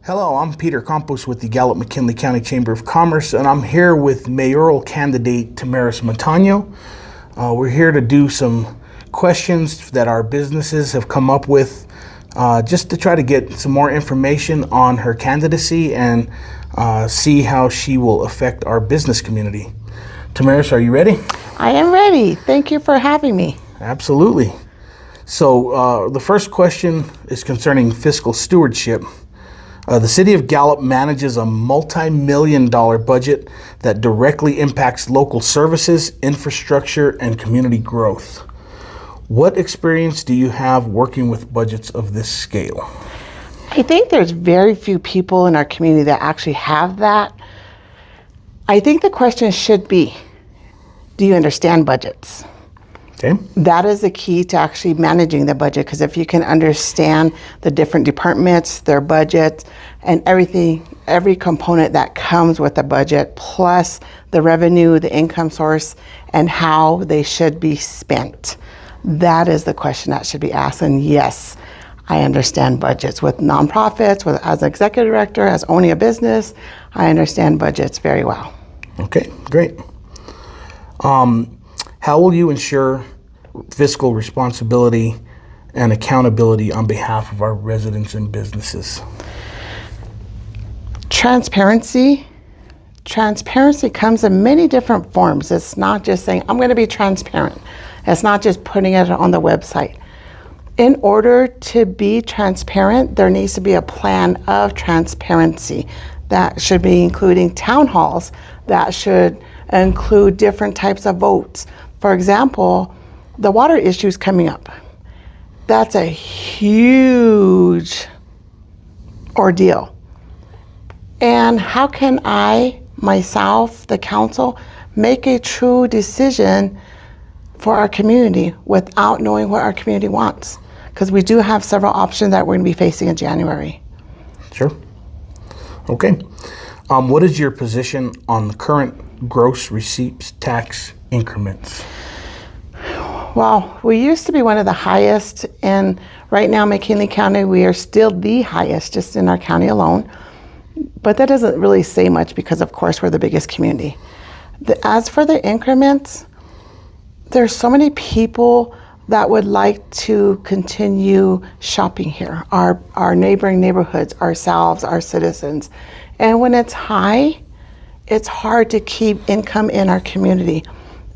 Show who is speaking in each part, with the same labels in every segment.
Speaker 1: Hello, I'm Peter Campos with the Gallup McKinley County Chamber of Commerce, and I'm here with mayoral candidate Timaris Montano. We're here to do some questions that our businesses have come up with just to try to get some more information on her candidacy and see how she will affect our business community. Timaris, are you ready?
Speaker 2: I am ready. Thank you for having me.
Speaker 1: Absolutely. So the first question is concerning fiscal stewardship. The city of Gallup manages a multi-million-dollar budget that directly impacts local services, infrastructure, and community growth. What experience do you have working with budgets of this scale?
Speaker 2: I think there's very few people in our community that actually have that. I think the question should be, do you understand budgets?
Speaker 1: Okay.
Speaker 2: That is the key to actually managing the budget, because if you can understand the different departments, their budgets, and everything, every component that comes with the budget, plus the revenue, the income source, and how they should be spent. That is the question that should be asked. And yes, I understand budgets with nonprofits, as an executive director, as owning a business. I understand budgets very well.
Speaker 1: Okay, great. How will you ensure fiscal responsibility and accountability on behalf of our residents and businesses?
Speaker 2: Transparency. Transparency comes in many different forms. It's not just saying, I'm going to be transparent. It's not just putting it on the website. In order to be transparent, there needs to be a plan of transparency. That should be including town halls. That should include different types of votes. For example, the water issue is coming up. That's a huge ordeal. And how can I, myself, the council, make a true decision for our community without knowing what our community wants? Because we do have several options that we're going to be facing in January.
Speaker 1: Sure. Okay. What is your position on the current gross receipts tax increments?
Speaker 2: Well, we used to be one of the highest, and right now McKinley County, we are still the highest just in our county alone. But that doesn't really say much because, of course, we're the biggest community. As for the increments, there's so many people that would like to continue shopping here, our neighboring neighborhoods, ourselves, our citizens. And when it's high, it's hard to keep income in our community.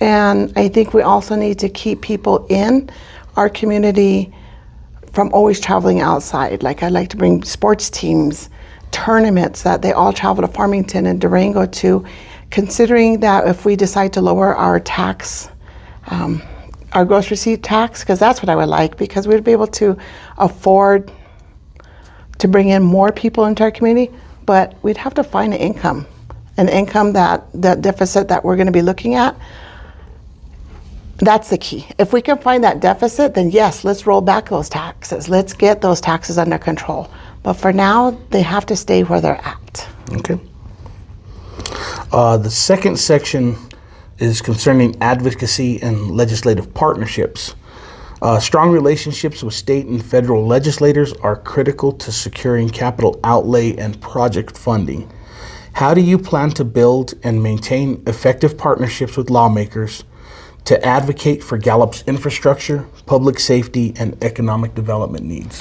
Speaker 2: And I think we also need to keep people in our community from always traveling outside. Like I like to bring sports teams, tournaments that they all travel to Farmington and Durango to, considering that if we decide to lower our tax, our gross receipt tax, because that's what I would like, because we'd be able to afford to bring in more people into our community, but we'd have to find an income that deficit that we're going to be looking at. That's the key. If we can find that deficit, then yes, let's roll back those taxes. Let's get those taxes under control. But for now, they have to stay where they're at.
Speaker 1: Okay. The second section is concerning advocacy and legislative partnerships. Strong relationships with state and federal legislators are critical to securing capital outlay and project funding. How do you plan to build and maintain effective partnerships with lawmakers to advocate for Gallup's infrastructure, public safety, and economic development needs?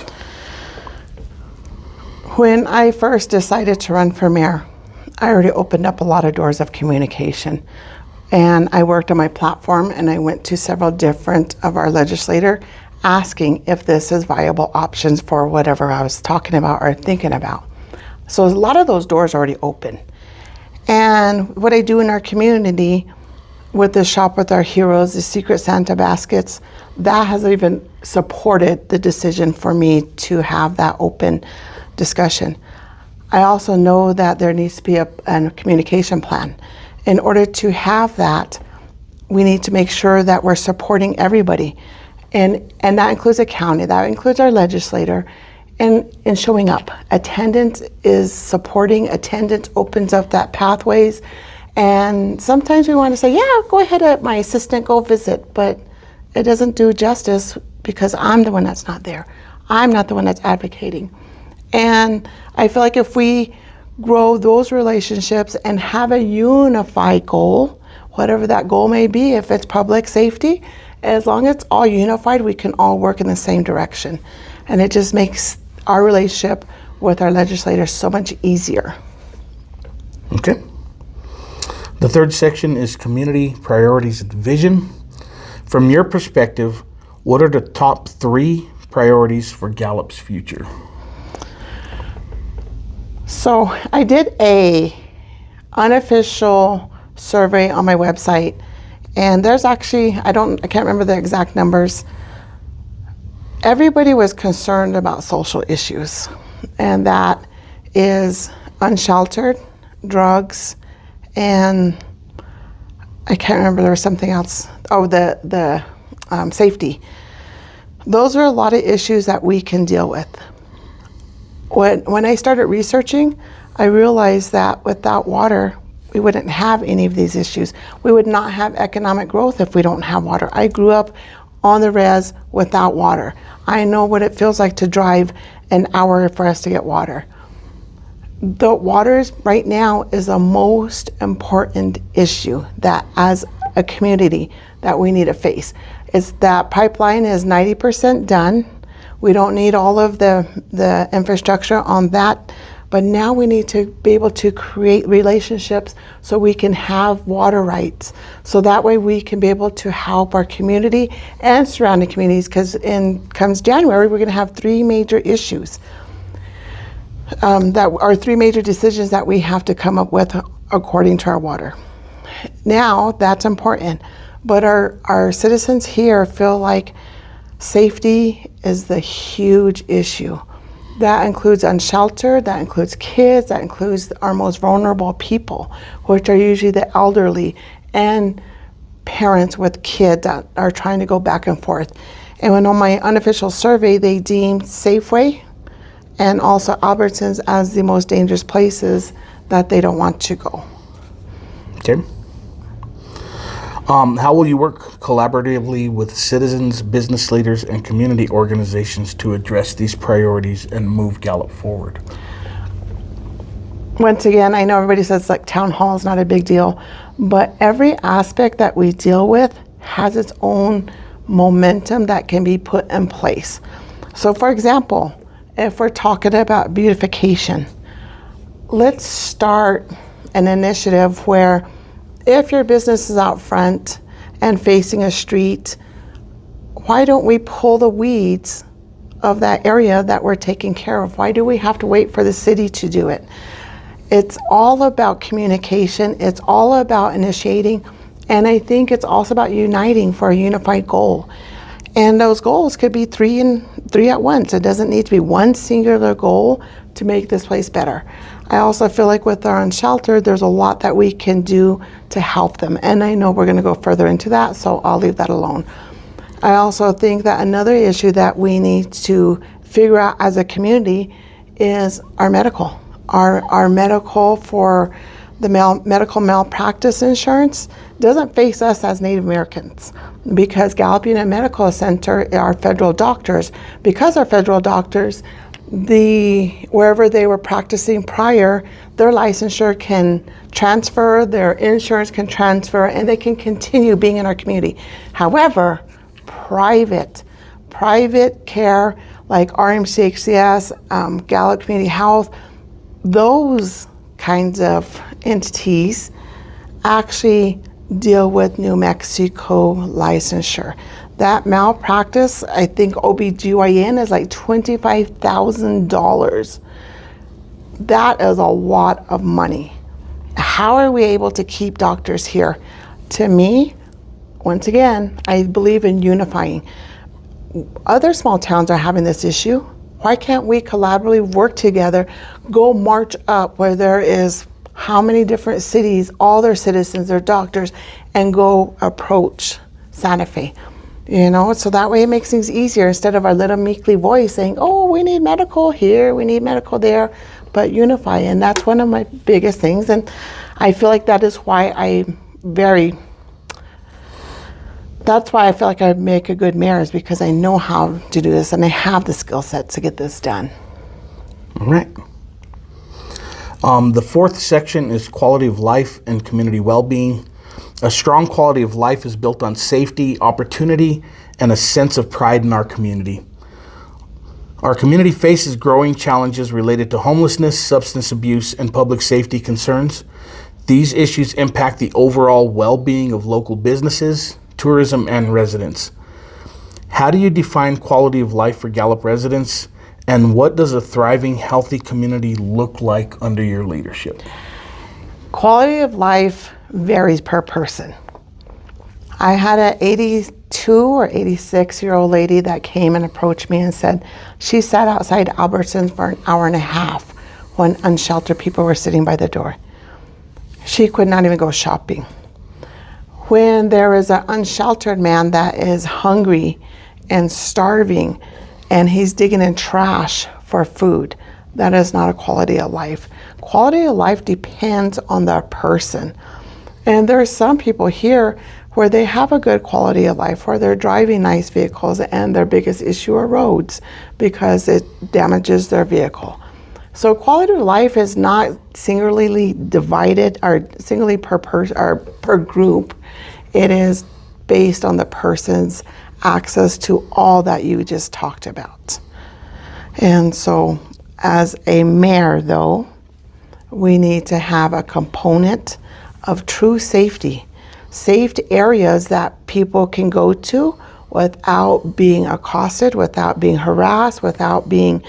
Speaker 2: When I first decided to run for mayor, I already opened up a lot of doors of communication. And I worked on my platform, and I went to several different of our legislators asking if this is viable options for whatever I was talking about or thinking about. So a lot of those doors are already open. And what I do in our community with the Shop with Our Heroes, the Secret Santa baskets, that has even supported the decision for me to have that open discussion. I also know that there needs to be a communication plan. In order to have that, we need to make sure that we're supporting everybody. And that includes the county, that includes our legislator, and showing up. Attendance is supporting, attendance opens up that pathways. And sometimes we want to say, yeah, go ahead, my assistant, go visit, but it doesn't do justice because I'm the one that's not there. I'm not the one that's advocating. And I feel like if we grow those relationships and have a unified goal, whatever that goal may be, if it's public safety, as long as it's all unified, we can all work in the same direction. And it just makes our relationship with our legislators so much easier.
Speaker 1: Okay. The third section is community priorities and vision. From your perspective, what are the top 3 priorities for Gallup's future?
Speaker 2: So I did a unofficial survey on my website, and there's actually, I can't remember the exact numbers. Everybody was concerned about social issues, and that is unsheltered, drugs, and I can't remember, there was something else. Oh, the safety. Those are a lot of issues that we can deal with. When I started researching, I realized that without water, we wouldn't have any of these issues. We would not have economic growth if we don't have water. I grew up on the res without water. I know what it feels like to drive an hour for us to get water. The water right now is the most important issue that as a community that we need to face. Is that pipeline is 90% done. We don't need all of the infrastructure on that, but now we need to be able to create relationships so we can have water rights. So that way we can be able to help our community and surrounding communities, because comes January, we're gonna have 3 major issues. That are 3 major decisions that we have to come up with according to our water. Now, that's important, but our citizens here feel like safety is the huge issue. That includes unsheltered, that includes kids, that includes our most vulnerable people, which are usually the elderly and parents with kids that are trying to go back and forth. And when on my unofficial survey, they deemed Safeway and also Albertsons as the most dangerous places that they don't want to go.
Speaker 1: Okay. How will you work collaboratively with citizens, business leaders, and community organizations to address these priorities and move Gallup forward?
Speaker 2: Once again, I know everybody says like town hall is not a big deal, but every aspect that we deal with has its own momentum that can be put in place. So for example, if we're talking about beautification, let's start an initiative where if your business is out front and facing a street, why don't we pull the weeds of that area that we're taking care of? Why do we have to wait for the city to do it? It's all about communication. It's all about initiating. And I think it's also about uniting for a unified goal. And those goals could be three at once. It doesn't need to be one singular goal to make this place better. I also feel like with our unsheltered, there's a lot that we can do to help them. And I know we're going to go further into that, so I'll leave that alone. I also think that another issue that we need to figure out as a community is our medical. Our medical for the medical malpractice insurance doesn't face us as Native Americans, because Gallup Union Medical Center are federal doctors. Because our federal doctors, wherever they were practicing prior, their licensure can transfer, their insurance can transfer, and they can continue being in our community. However, private care like RMCHCS, Gallup Community Health, those kinds of entities actually deal with New Mexico licensure. That malpractice, I think OBGYN is like $25,000. That is a lot of money. How are we able to keep doctors here? To me, once again, I believe in unifying. Other small towns are having this issue. Why can't we collaboratively work together, go march up where there is how many different cities, all their citizens, their doctors, and go approach Santa Fe? You know, so that way it makes things easier instead of our little meekly voice saying, oh, we need medical here, we need medical there, but unify. And that's one of my biggest things. And I feel like that is why that's why I feel like I make a good mayor, is because I know how to do this and I have the skill set to get this done.
Speaker 1: All right. The fourth section is quality of life and community well-being. A strong quality of life is built on safety, opportunity, and a sense of pride in our community. Our community faces growing challenges related to homelessness, substance abuse, and public safety concerns. These issues impact the overall well-being of local businesses, tourism, and residents. How do you define quality of life for Gallup residents, and what does a thriving, healthy community look like under your leadership?
Speaker 2: Quality of life varies per person. I had an 82 or 86-year-old lady that came and approached me and said she sat outside Albertsons for an hour and a half when unsheltered people were sitting by the door. She could not even go shopping. When there is an unsheltered man that is hungry and starving and he's digging in trash for food, that is not a quality of life. Quality of life depends on the person. And there are some people here where they have a good quality of life, where they're driving nice vehicles and their biggest issue are roads because it damages their vehicle. So quality of life is not singularly divided or singularly per group. It is based on the person's access to all that you just talked about. And so as a mayor, though, we need to have a component of true safety. Safe areas that people can go to without being accosted, without being harassed, without being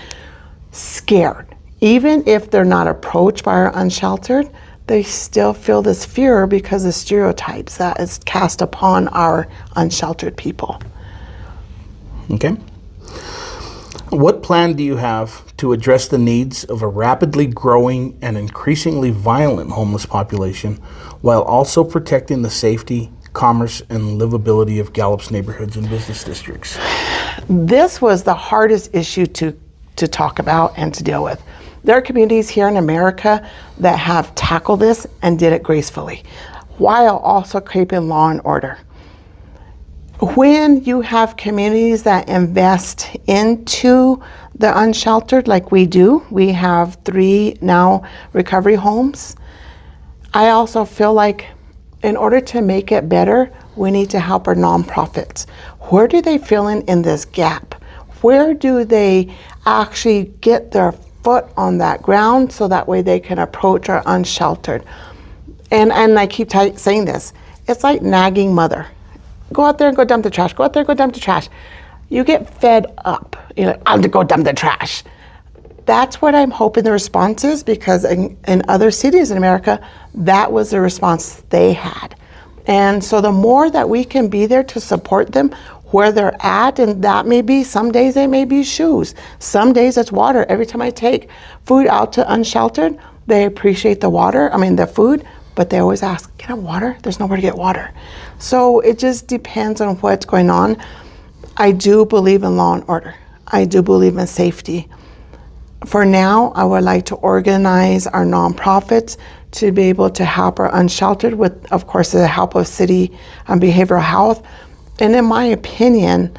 Speaker 2: scared. Even if they're not approached by our unsheltered, they still feel this fear because of stereotypes that is cast upon our unsheltered people.
Speaker 1: Okay. What plan do you have to address the needs of a rapidly growing and increasingly violent homeless population while also protecting the safety, commerce, and livability of Gallup's neighborhoods and business districts?
Speaker 2: This was the hardest issue to talk about and to deal with. There are communities here in America that have tackled this and did it gracefully, while also keeping law and order. When you have communities that invest into the unsheltered like we do, we have 3 now recovery homes. I also feel like in order to make it better, we need to help our nonprofits. Where do they fill in this gap? Where do they actually get their foot on that ground so that way they can approach our unsheltered? And I keep saying this, it's like nagging mother. Go out there and go dump the trash. Go out there and go dump the trash. You get fed up. You're like, I'll go dump the trash. That's what I'm hoping the response is, because in other cities in America, that was the response they had. And so the more that we can be there to support them where they're at, and that may be, some days it may be shoes. Some days it's water. Every time I take food out to unsheltered, they appreciate the food, but they always ask, can I have water? There's nowhere to get water. So it just depends on what's going on. I do believe in law and order. I do believe in safety. For now, I would like to organize our nonprofits to be able to help our unsheltered with, of course, the help of city behavioral health. And in my opinion,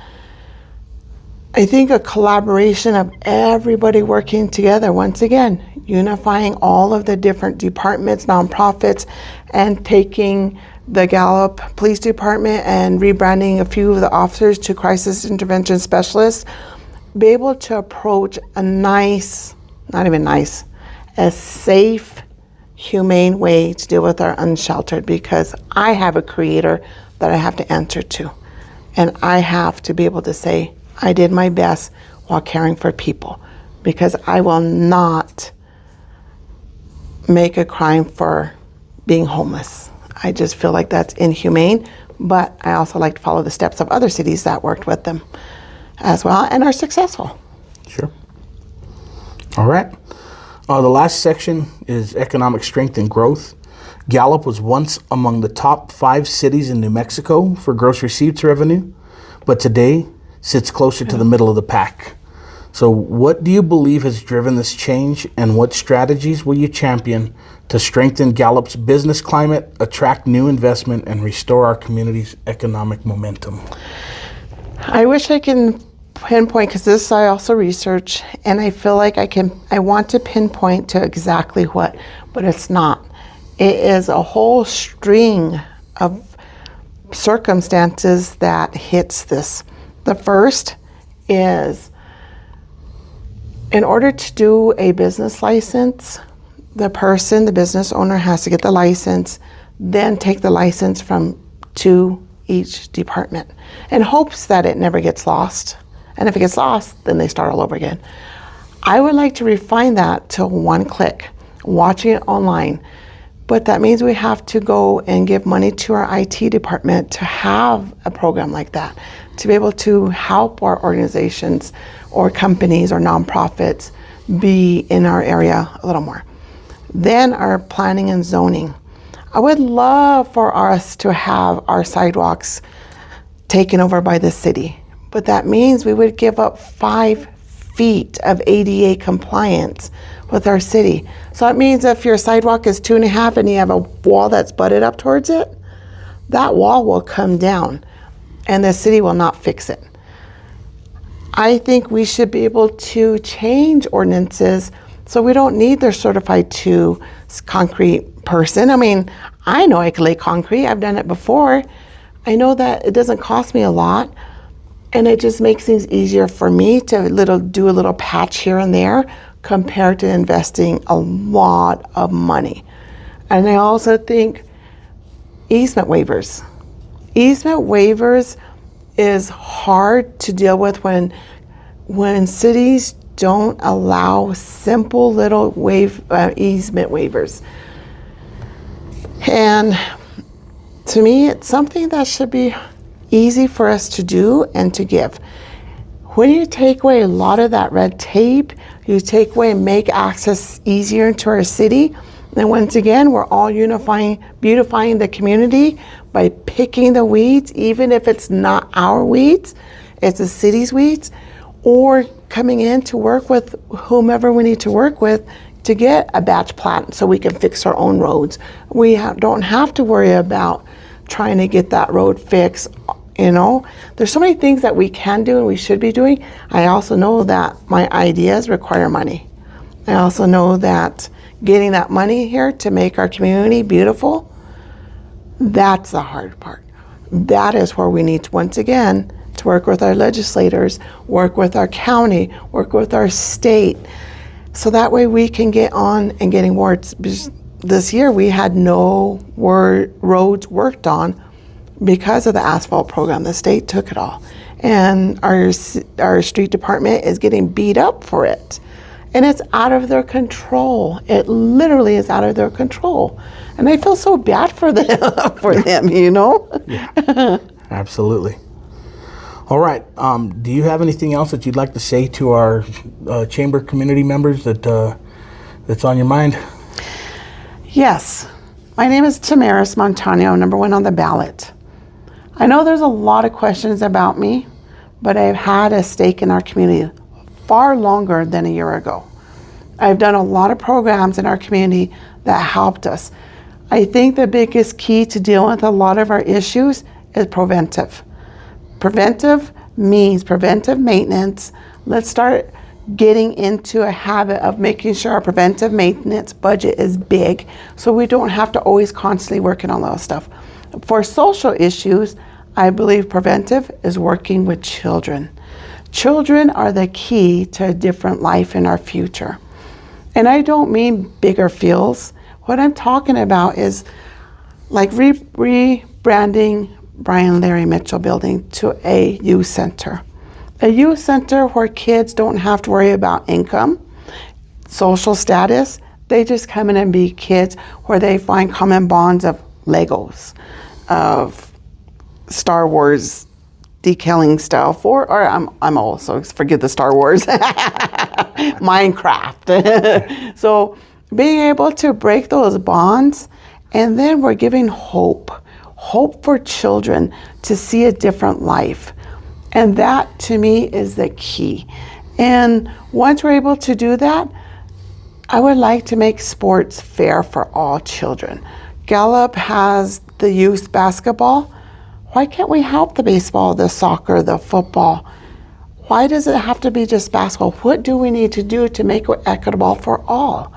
Speaker 2: I think a collaboration of everybody working together, once again, unifying all of the different departments, nonprofits, and taking the Gallup Police Department and rebranding a few of the officers to crisis intervention specialists, be able to approach a safe, humane way to deal with our unsheltered, because I have a creator that I have to answer to. And I have to be able to say, I did my best while caring for people, because I will not make a crime for being homeless. I just feel like that's inhumane, but I also like to follow the steps of other cities that worked with them as well and are successful.
Speaker 1: Sure. All right. The last section is economic strength and growth. Gallup was once among the top 5 cities in New Mexico for gross receipts revenue, but today sits closer to the middle of the pack. So what do you believe has driven this change, and what strategies will you champion to strengthen Gallup's business climate, attract new investment, and restore our community's economic momentum?
Speaker 2: I wish I can pinpoint, because this I also research, and I feel like I want to pinpoint to exactly what, but it's not. It is a whole string of circumstances that hits this. The first is, in order to do a business license, the business owner has to get the license, then take the license to each department in hopes that it never gets lost. And if it gets lost, then they start all over again. I would like to refine that to one click, watching it online. But that means we have to go and give money to our IT department to have a program like that, to be able to help our organizations or companies or nonprofits be in our area a little more. Then our planning and zoning. I would love for us to have our sidewalks taken over by the city, but that means we would give up 5 feet of ADA compliance with our city. So it means if your sidewalk is 2.5 and you have a wall that's butted up towards it, that wall will come down and the city will not fix it. I think we should be able to change ordinances so we don't need their certified 2 concrete person. I mean, I know I can lay concrete. I've done it before. I know that it doesn't cost me a lot, and it just makes things easier for me to do a little patch here and there compared to investing a lot of money. And I also think easement waivers. Easement waivers is hard to deal with when cities don't allow simple little easement waivers. And to me, it's something that should be easy for us to do and to give. When you take away a lot of that red tape, you take away and make access easier into our city, and once again, we're all beautifying the community by picking the weeds, even if it's not our weeds, it's the city's weeds, or coming in to work with whomever we need to work with to get a batch plat so we can fix our own roads. We don't have to worry about trying to get that road fixed. There's so many things that we can do and we should be doing. I also know that my ideas require money. I also know that getting that money here to make our community beautiful, that's the hard part. That is where we need to, once again, to work with our legislators, work with our county, work with our state, so that way we can get on and getting wards. This year we had no roads worked on because of the asphalt program. The state took it all, and our street department is getting beat up for it, and it's out of their control. It literally is out of their control, and I feel so bad for them.
Speaker 1: Yeah, absolutely. All right. Do you have anything else that you'd like to say to our chamber community members that's on your mind?
Speaker 2: Yes. My name is Timaris Montano, #1 on the ballot. I know there's a lot of questions about me, but I've had a stake in our community far longer than a year ago. I've done a lot of programs in our community that helped us. I think the biggest key to deal with a lot of our issues is preventive. Preventive means preventive maintenance. Let's start getting into a habit of making sure our preventive maintenance budget is big so we don't have to always constantly working on those stuff. For social issues, I believe preventive is working with children. Children are the key to a different life in our future. And I don't mean bigger fields. What I'm talking about is like rebranding Brian Larry Mitchell building to a youth center. A youth center where kids don't have to worry about income, social status. They just come in and be kids where they find common bonds of Legos, of Star Wars decaling stuff, or I'm also, forget the Star Wars, Minecraft. So being able to break those bonds, and then we're giving hope for children to see a different life. And that to me is the key. And once we're able to do that, I would like to make sports fair for all children. Gallup has the youth basketball. Why can't we help the baseball, the soccer, the football? Why does it have to be just basketball? What do we need to do to make it equitable for all?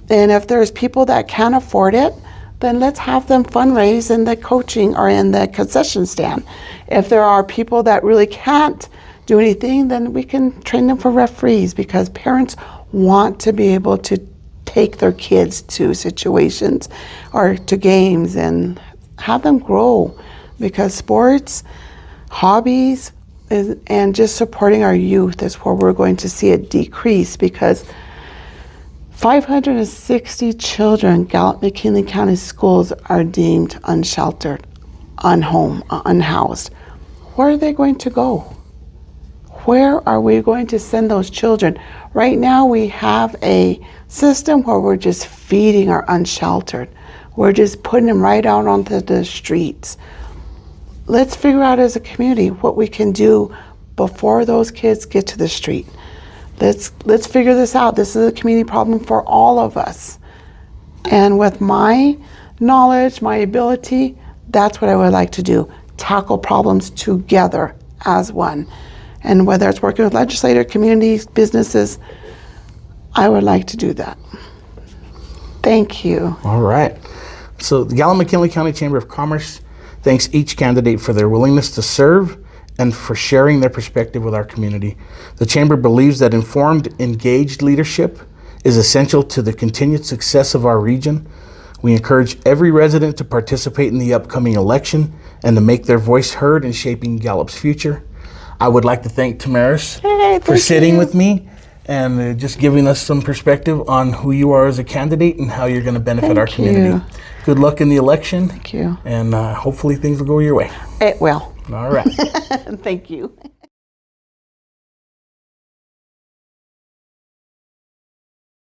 Speaker 2: And if there's people that can't afford it, then let's have them fundraise in the coaching or in the concession stand. If there are people that really can't do anything, then we can train them for referees, because parents want to be able to take their kids to situations or to games and have them grow, because sports, hobbies, and just supporting our youth is where we're going to see it decrease, because 560 children, Gallup McKinley County schools, are deemed unsheltered, unhoused. Where are they going to go? Where are we going to send those children? Right now we have a system where we're just feeding our unsheltered. We're just putting them right out onto the streets. Let's figure out as a community what we can do before those kids get to the street. Let's figure this out. This is a community problem for all of us. And with my knowledge, my ability, that's what I would like to do. Tackle problems together as one. And whether it's working with legislators, communities, businesses, I would like to do that. Thank you.
Speaker 1: All right. So the Gallup McKinley County Chamber of Commerce thanks each candidate for their willingness to serve and for sharing their perspective with our community. The Chamber believes that informed, engaged leadership is essential to the continued success of our region. We encourage every resident to participate in the upcoming election and to make their voice heard in shaping Gallup's future. I would like to thank Timaris for sitting with me and just giving us some perspective on who you are as a candidate and how you're going to benefit our community. Good luck in the election.
Speaker 2: Thank you.
Speaker 1: And hopefully things will go your way.
Speaker 2: It will.
Speaker 1: All right.
Speaker 2: Thank you.